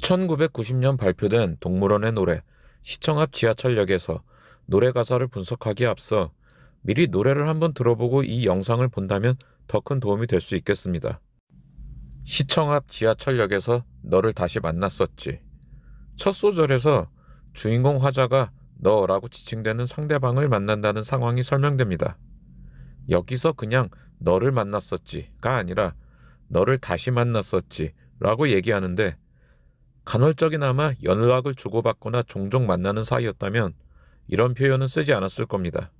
1990년 발표된 동물원의 노래, 시청 앞 지하철역에서 노래 가사를 분석하기에 앞서 미리 노래를 한번 들어보고 이 영상을 본다면 더 큰 도움이 될 수 있겠습니다. 시청 앞 지하철역에서 너를 다시 만났었지. 첫 소절에서 주인공 화자가 너라고 지칭되는 상대방을 만난다는 상황이 설명됩니다. 여기서 그냥 너를 만났었지가 아니라 너를 다시 만났었지 라고 얘기하는데, 간헐적이나마 연락을 주고받거나 종종 만나는 사이였다면 이런 표현은 쓰지 않았을 겁니다.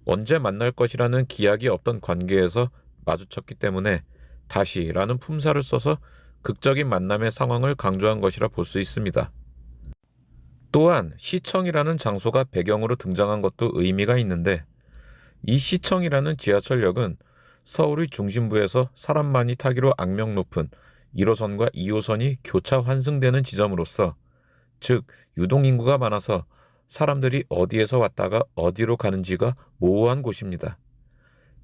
언제 만날 것이라는 기약이 없던 관계에서 마주쳤기 때문에 다시라는 품사를 써서 극적인 만남의 상황을 강조한 것이라 볼 수 있습니다. 또한 시청이라는 장소가 배경으로 등장한 것도 의미가 있는데, 이 시청이라는 지하철역은 서울의 중심부에서 사람 많이 타기로 악명 높은 1호선과 2호선이 교차 환승되는 지점으로서, 즉 유동인구가 많아서 사람들이 어디에서 왔다가 어디로 가는지가 모호한 곳입니다.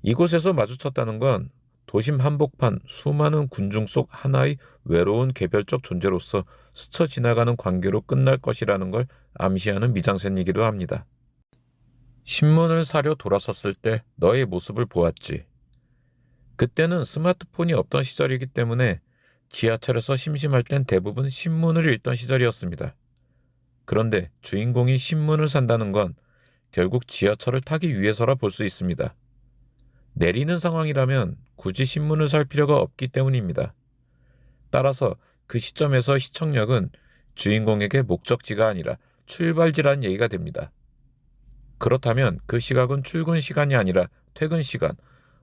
이곳에서 마주쳤다는 건 도심 한복판 수많은 군중 속 하나의 외로운 개별적 존재로서 스쳐 지나가는 관계로 끝날 것이라는 걸 암시하는 미장센이기도 합니다. 신문을 사려 돌아섰을 때 너의 모습을 보았지. 그때는 스마트폰이 없던 시절이기 때문에 지하철에서 심심할 땐 대부분 신문을 읽던 시절이었습니다. 그런데 주인공이 신문을 산다는 건 결국 지하철을 타기 위해서라 볼 수 있습니다. 내리는 상황이라면 굳이 신문을 살 필요가 없기 때문입니다. 따라서 그 시점에서 시청역은 주인공에게 목적지가 아니라 출발지라는 얘기가 됩니다. 그렇다면 그 시각은 출근 시간이 아니라 퇴근 시간,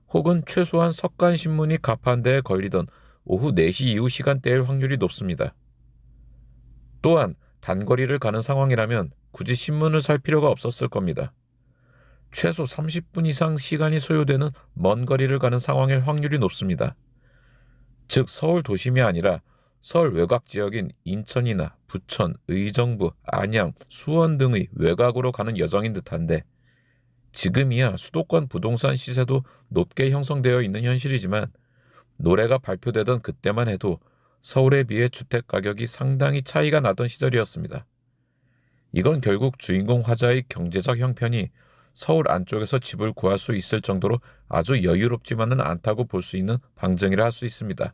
혹은 최소한 석간 신문이 가판대에 걸리던 오후 4시 이후 시간대일 확률이 높습니다. 또한 단거리를 가는 상황이라면 굳이 신문을 살 필요가 없었을 겁니다. 최소 30분 이상 시간이 소요되는 먼 거리를 가는 상황일 확률이 높습니다. 즉 서울 도심이 아니라 서울 외곽 지역인 인천이나 부천, 의정부, 안양, 수원 등의 외곽으로 가는 여정인 듯한데, 지금이야 수도권 부동산 시세도 높게 형성되어 있는 현실이지만 노래가 발표되던 그때만 해도 서울에 비해 주택 가격이 상당히 차이가 나던 시절이었습니다. 이건 결국 주인공 화자의 경제적 형편이 서울 안쪽에서 집을 구할 수 있을 정도로 아주 여유롭지만은 않다고 볼 수 있는 방증이라 할 수 있습니다.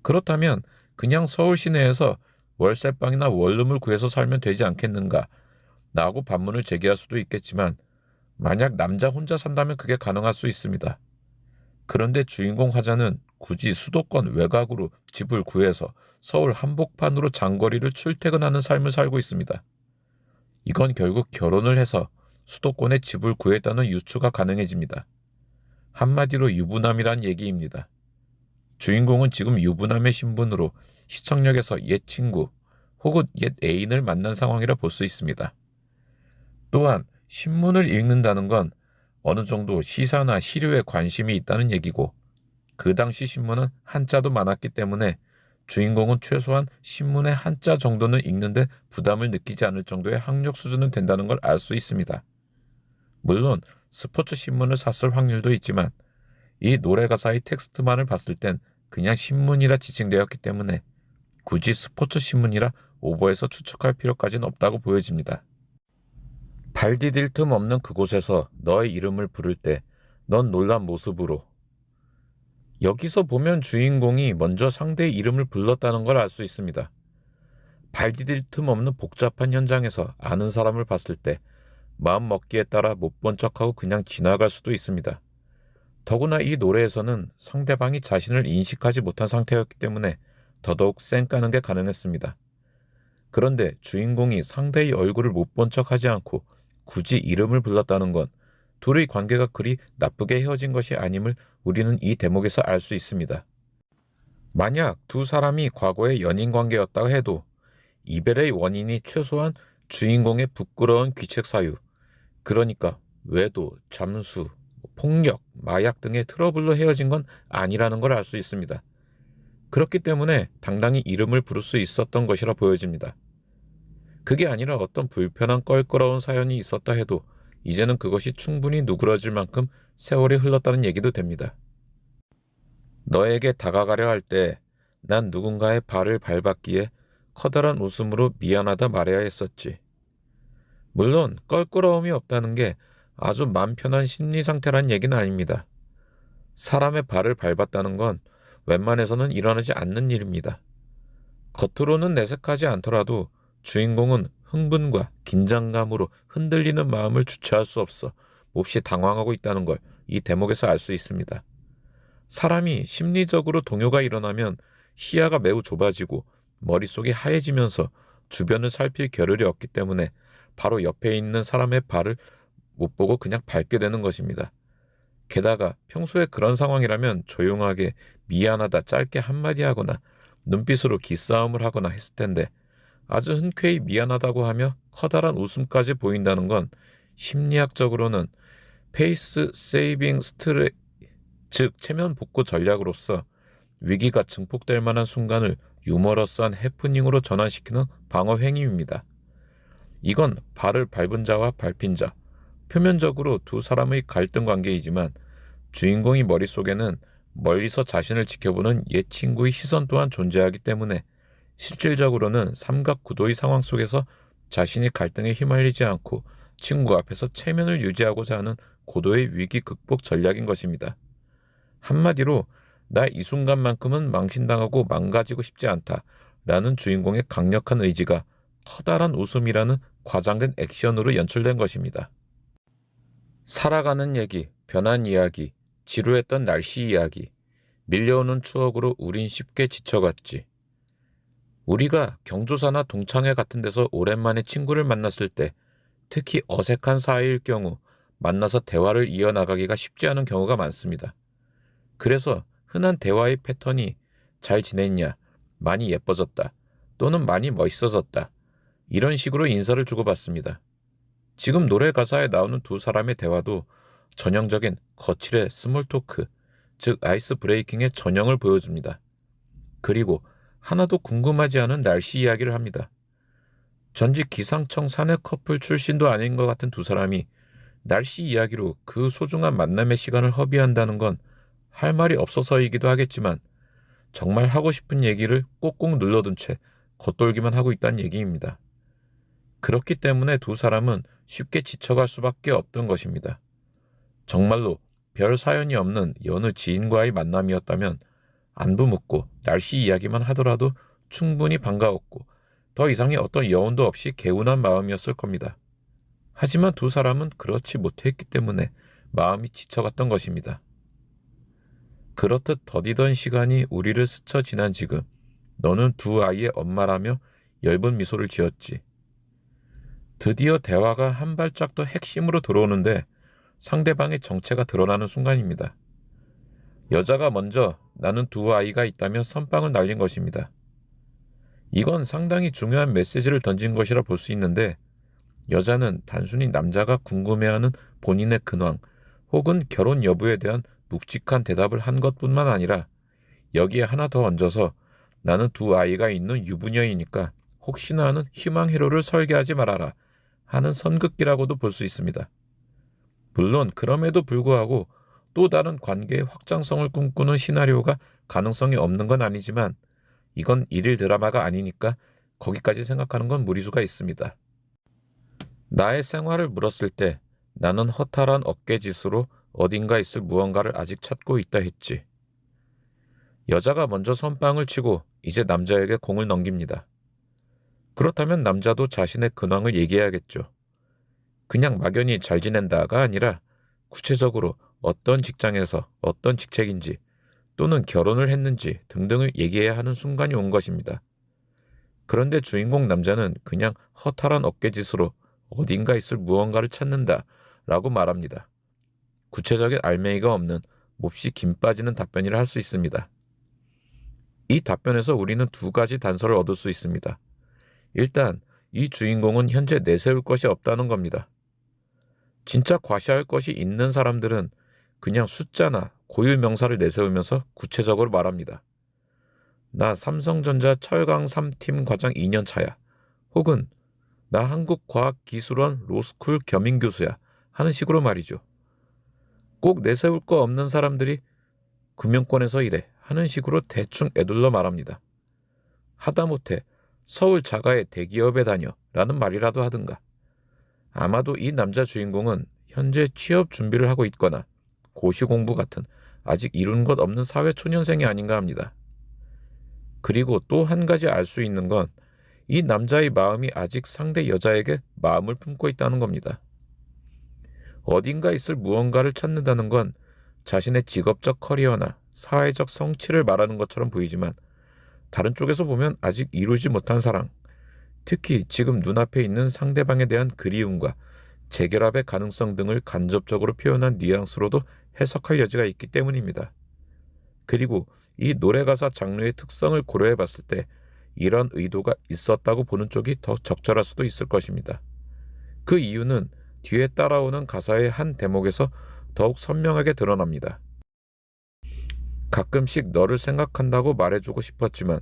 그렇다면 그냥 서울 시내에서 월세방이나 원룸을 구해서 살면 되지 않겠는가 라고 반문을 제기할 수도 있겠지만, 만약 남자 혼자 산다면 그게 가능할 수 있습니다. 그런데 주인공 화자는 굳이 수도권 외곽으로 집을 구해서 서울 한복판으로 장거리를 출퇴근하는 삶을 살고 있습니다. 이건 결국 결혼을 해서 수도권에 집을 구했다는 유추가 가능해집니다. 한마디로 유부남이란 얘기입니다. 주인공은 지금 유부남의 신분으로 시청역에서 옛 친구 혹은 옛 애인을 만난 상황이라 볼 수 있습니다. 또한 신문을 읽는다는 건 어느 정도 시사나 시류에 관심이 있다는 얘기고, 그 당시 신문은 한자도 많았기 때문에 주인공은 최소한 신문의 한자 정도는 읽는데 부담을 느끼지 않을 정도의 학력 수준은 된다는 걸 알 수 있습니다. 물론 스포츠 신문을 샀을 확률도 있지만 이 노래 가사의 텍스트만을 봤을 땐 그냥 신문이라 지칭되었기 때문에 굳이 스포츠 신문이라 오버해서 추측할 필요까지는 없다고 보여집니다. 발 디딜 틈 없는 그곳에서 너의 이름을 부를 때 넌 놀란 모습으로. 여기서 보면 주인공이 먼저 상대의 이름을 불렀다는 걸 알 수 있습니다. 발 디딜 틈 없는 복잡한 현장에서 아는 사람을 봤을 때 마음 먹기에 따라 못 본 척하고 그냥 지나갈 수도 있습니다. 더구나 이 노래에서는 상대방이 자신을 인식하지 못한 상태였기 때문에 더더욱 쌩까는 게 가능했습니다. 그런데 주인공이 상대의 얼굴을 못 본 척하지 않고 굳이 이름을 불렀다는 건 둘의 관계가 그리 나쁘게 헤어진 것이 아님을 우리는 이 대목에서 알 수 있습니다. 만약 두 사람이 과거의 연인 관계였다고 해도 이별의 원인이 최소한 주인공의 부끄러운 귀책 사유, 그러니까 외도, 잠수, 폭력, 마약 등의 트러블로 헤어진 건 아니라는 걸 알 수 있습니다. 그렇기 때문에 당당히 이름을 부를 수 있었던 것이라 보여집니다. 그게 아니라 어떤 불편한 껄끄러운 사연이 있었다 해도 이제는 그것이 충분히 누그러질 만큼 세월이 흘렀다는 얘기도 됩니다. 너에게 다가가려 할 때 난 누군가의 발을 밟았기에 커다란 웃음으로 미안하다 말해야 했었지. 물론 껄끄러움이 없다는 게 아주 맘 편한 심리 상태란 얘기는 아닙니다. 사람의 발을 밟았다는 건 웬만해서는 일어나지 않는 일입니다. 겉으로는 내색하지 않더라도 주인공은 흥분과 긴장감으로 흔들리는 마음을 주체할 수 없어 몹시 당황하고 있다는 걸 이 대목에서 알 수 있습니다. 사람이 심리적으로 동요가 일어나면 시야가 매우 좁아지고 머릿속이 하얘지면서 주변을 살필 겨를이 없기 때문에 바로 옆에 있는 사람의 발을 못 보고 그냥 밟게 되는 것입니다. 게다가 평소에 그런 상황이라면 조용하게 미안하다 짧게 한마디 하거나 눈빛으로 기싸움을 하거나 했을 텐데 아주 흔쾌히 미안하다고 하며 커다란 웃음까지 보인다는 건 심리학적으로는 페이스 세이빙 스트레 즉 체면 복구 전략으로서 위기가 증폭될 만한 순간을 유머러스한 해프닝으로 전환시키는 방어 행위입니다. 이건 발을 밟은 자와 밟힌 자, 표면적으로 두 사람의 갈등 관계이지만 주인공의 머릿속에는 멀리서 자신을 지켜보는 옛 친구의 시선 또한 존재하기 때문에 실질적으로는 삼각구도의 상황 속에서 자신이 갈등에 휘말리지 않고 친구 앞에서 체면을 유지하고자 하는 고도의 위기 극복 전략인 것입니다. 한마디로 나 이 순간만큼은 망신당하고 망가지고 싶지 않다라는 주인공의 강력한 의지가 커다란 웃음이라는 과장된 액션으로 연출된 것입니다. 살아가는 얘기, 변한 이야기, 지루했던 날씨 이야기, 밀려오는 추억으로 우린 쉽게 지쳐갔지. 우리가 경조사나 동창회 같은 데서 오랜만에 친구를 만났을 때 특히 어색한 사이일 경우 만나서 대화를 이어나가기가 쉽지 않은 경우가 많습니다. 그래서 흔한 대화의 패턴이 잘 지냈냐, 많이 예뻐졌다, 또는 많이 멋있어졌다 이런 식으로 인사를 주고받습니다. 지금 노래 가사에 나오는 두 사람의 대화도 전형적인 거칠의 스몰 토크, 즉 아이스 브레이킹의 전형을 보여줍니다. 그리고 하나도 궁금하지 않은 날씨 이야기를 합니다. 전직 기상청 사내 커플 출신도 아닌 것 같은 두 사람이 날씨 이야기로 그 소중한 만남의 시간을 허비한다는 건 할 말이 없어서이기도 하겠지만 정말 하고 싶은 얘기를 꼭꼭 눌러둔 채 겉돌기만 하고 있다는 얘기입니다. 그렇기 때문에 두 사람은 쉽게 지쳐갈 수밖에 없던 것입니다. 정말로 별 사연이 없는 여느 지인과의 만남이었다면 안부 묻고 날씨 이야기만 하더라도 충분히 반가웠고 더 이상의 어떤 여운도 없이 개운한 마음이었을 겁니다. 하지만 두 사람은 그렇지 못했기 때문에 마음이 지쳐갔던 것입니다. 그렇듯 더디던 시간이 우리를 스쳐 지난 지금 너는 두 아이의 엄마라며 엷은 미소를 지었지. 드디어 대화가 한 발짝 더 핵심으로 들어오는데 상대방의 정체가 드러나는 순간입니다. 여자가 먼저 나는 두 아이가 있다며 선빵을 날린 것입니다. 이건 상당히 중요한 메시지를 던진 것이라 볼 수 있는데 여자는 단순히 남자가 궁금해하는 본인의 근황 혹은 결혼 여부에 대한 묵직한 대답을 한 것뿐만 아니라 여기에 하나 더 얹어서 나는 두 아이가 있는 유부녀이니까 혹시나 하는 희망 회로를 설계하지 말아라 하는 선긋기라고도 볼 수 있습니다. 물론 그럼에도 불구하고 또 다른 관계의 확장성을 꿈꾸는 시나리오가 가능성이 없는 건 아니지만 이건 일일 드라마가 아니니까 거기까지 생각하는 건 무리수가 있습니다. 나의 생활을 물었을 때 나는 허탈한 어깨짓으로 어딘가 있을 무언가를 아직 찾고 있다 했지. 여자가 먼저 선빵을 치고 이제 남자에게 공을 넘깁니다. 그렇다면 남자도 자신의 근황을 얘기해야겠죠. 그냥 막연히 잘 지낸다가 아니라 구체적으로 어떤 직장에서 어떤 직책인지 또는 결혼을 했는지 등등을 얘기해야 하는 순간이 온 것입니다. 그런데 주인공 남자는 그냥 허탈한 어깨짓으로 어딘가 있을 무언가를 찾는다 라고 말합니다. 구체적인 알맹이가 없는 몹시 김 빠지는 답변이라 할 수 있습니다. 이 답변에서 우리는 두 가지 단서를 얻을 수 있습니다. 일단 이 주인공은 현재 내세울 것이 없다는 겁니다. 진짜 과시할 것이 있는 사람들은 그냥 숫자나 고유 명사를 내세우면서 구체적으로 말합니다. 나 삼성전자 철강 3팀 과장 2년 차야. 혹은 나 한국과학기술원 로스쿨 겸임교수야 하는 식으로 말이죠. 꼭 내세울 거 없는 사람들이 금융권에서 일해 하는 식으로 대충 에둘러 말합니다. 하다못해 서울 자가의 대기업에 다녀 라는 말이라도 하든가. 아마도 이 남자 주인공은 현재 취업 준비를 하고 있거나 고시공부 같은 아직 이룬 것 없는 사회초년생이 아닌가 합니다. 그리고 또 한 가지 알 수 있는 건 이 남자의 마음이 아직 상대 여자에게 마음을 품고 있다는 겁니다. 어딘가 있을 무언가를 찾는다는 건 자신의 직업적 커리어나 사회적 성취를 말하는 것처럼 보이지만 다른 쪽에서 보면 아직 이루지 못한 사랑, 특히 지금 눈앞에 있는 상대방에 대한 그리움과 재결합의 가능성 등을 간접적으로 표현한 뉘앙스로도 해석할 여지가 있기 때문입니다. 그리고 이 노래 가사 장르의 특성을 고려해 봤을 때 이런 의도가 있었다고 보는 쪽이 더 적절할 수도 있을 것입니다. 그 이유는 뒤에 따라오는 가사의 한 대목에서 더욱 선명하게 드러납니다. 가끔씩 너를 생각한다고 말해주고 싶었지만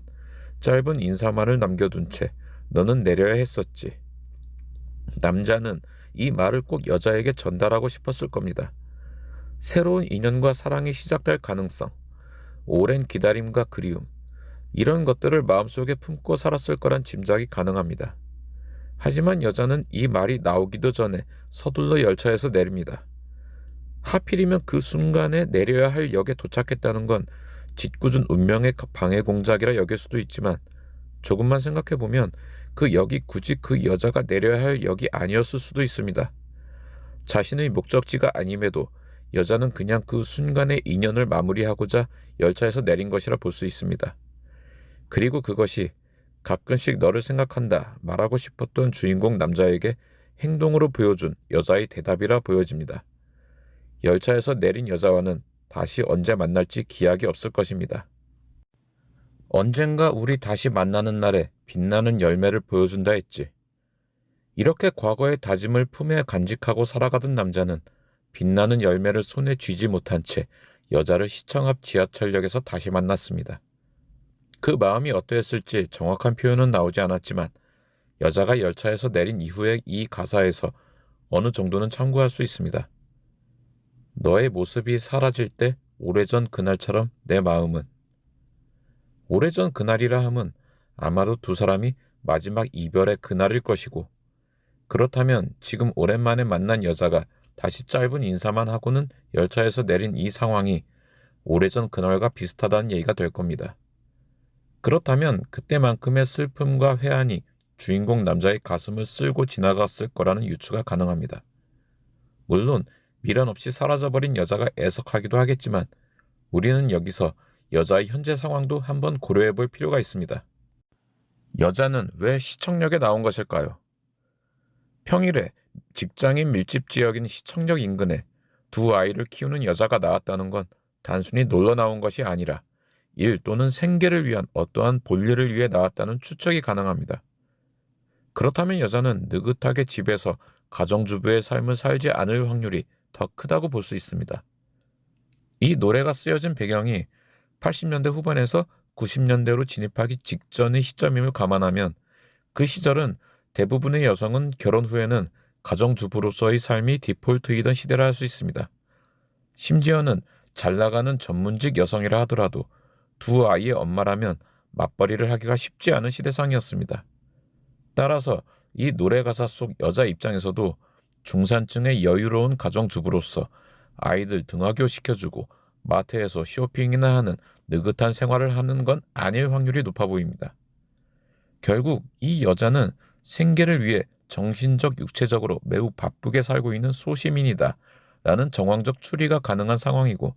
짧은 인사말을 남겨둔 채 너는 내려야 했었지. 남자는 이 말을 꼭 여자에게 전달하고 싶었을 겁니다. 새로운 인연과 사랑이 시작될 가능성, 오랜 기다림과 그리움, 이런 것들을 마음속에 품고 살았을 거란 짐작이 가능합니다. 하지만 여자는 이 말이 나오기도 전에 서둘러 열차에서 내립니다. 하필이면 그 순간에 내려야 할 역에 도착했다는 건 짓궂은 운명의 방해 공작이라 여길 수도 있지만 조금만 생각해보면 그 역이 굳이 그 여자가 내려야 할 역이 아니었을 수도 있습니다. 자신의 목적지가 아님에도 여자는 그냥 그 순간의 인연을 마무리하고자 열차에서 내린 것이라 볼 수 있습니다. 그리고 그것이 가끔씩 너를 생각한다 말하고 싶었던 주인공 남자에게 행동으로 보여준 여자의 대답이라 보여집니다. 열차에서 내린 여자와는 다시 언제 만날지 기약이 없을 것입니다. 언젠가 우리 다시 만나는 날에 빛나는 열매를 보여준다 했지. 이렇게 과거의 다짐을 품에 간직하고 살아가던 남자는 빛나는 열매를 손에 쥐지 못한 채 여자를 시청 앞 지하철역에서 다시 만났습니다. 그 마음이 어떠했을지 정확한 표현은 나오지 않았지만 여자가 열차에서 내린 이후의 이 가사에서 어느 정도는 참고할 수 있습니다. 너의 모습이 사라질 때 오래전 그날처럼 내 마음은. 오래전 그날이라 함은 아마도 두 사람이 마지막 이별의 그날일 것이고, 그렇다면 지금 오랜만에 만난 여자가 다시 짧은 인사만 하고는 열차에서 내린 이 상황이 오래전 그날과 비슷하다는 얘기가 될 겁니다. 그렇다면 그때만큼의 슬픔과 회한이 주인공 남자의 가슴을 쓸고 지나갔을 거라는 유추가 가능합니다. 물론 미련 없이 사라져버린 여자가 애석하기도 하겠지만 우리는 여기서 여자의 현재 상황도 한번 고려해 볼 필요가 있습니다. 여자는 왜 시청역에 나온 것일까요? 평일에 직장인 밀집 지역인 시청역 인근에 두 아이를 키우는 여자가 나왔다는 건 단순히 놀러 나온 것이 아니라 일 또는 생계를 위한 어떠한 본일을 위해 나왔다는 추측이 가능합니다. 그렇다면 여자는 느긋하게 집에서 가정주부의 삶을 살지 않을 확률이 더 크다고 볼 수 있습니다. 이 노래가 쓰여진 배경이 80년대 후반에서 90년대로 진입하기 직전의 시점임을 감안하면 그 시절은 대부분의 여성은 결혼 후에는 가정주부로서의 삶이 디폴트이던 시대라 할 수 있습니다. 심지어는 잘 나가는 전문직 여성이라 하더라도 두 아이의 엄마라면 맞벌이를 하기가 쉽지 않은 시대상이었습니다. 따라서 이 노래 가사 속 여자 입장에서도 중산층의 여유로운 가정주부로서 아이들 등하교 시켜주고 마트에서 쇼핑이나 하는 느긋한 생활을 하는 건 아닐 확률이 높아 보입니다. 결국 이 여자는 생계를 위해 정신적, 육체적으로 매우 바쁘게 살고 있는 소시민이다 라는 정황적 추리가 가능한 상황이고,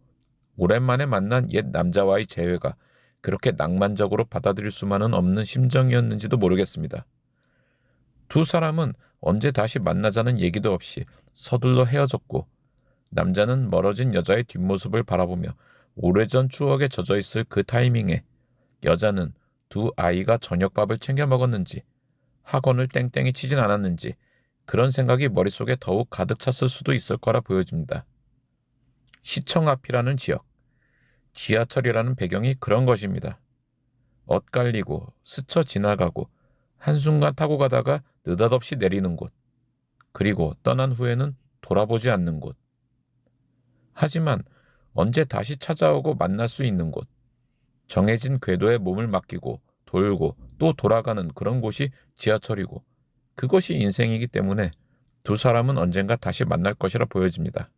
오랜만에 만난 옛 남자와의 재회가 그렇게 낭만적으로 받아들일 수만은 없는 심정이었는지도 모르겠습니다. 두 사람은 언제 다시 만나자는 얘기도 없이 서둘러 헤어졌고, 남자는 멀어진 여자의 뒷모습을 바라보며 오래전 추억에 젖어 있을 그 타이밍에 여자는 두 아이가 저녁밥을 챙겨 먹었는지, 학원을 땡땡이 치진 않았는지 그런 생각이 머릿속에 더욱 가득 찼을 수도 있을 거라 보여집니다. 시청 앞이라는 지역, 지하철이라는 배경이 그런 것입니다. 엇갈리고 스쳐 지나가고 한순간 타고 가다가 느닷없이 내리는 곳, 그리고 떠난 후에는 돌아보지 않는 곳. 하지만 언제 다시 찾아오고 만날 수 있는 곳, 정해진 궤도에 몸을 맡기고 돌고 또 돌아가는 그런 곳이 지하철이고 그것이 인생이기 때문에 두 사람은 언젠가 다시 만날 것이라 보여집니다.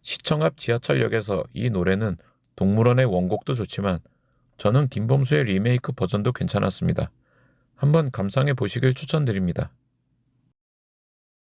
시청 앞 지하철역에서 이 노래는 동물원의 원곡도 좋지만 저는 김범수의 리메이크 버전도 괜찮았습니다. 한번 감상해 보시길 추천드립니다.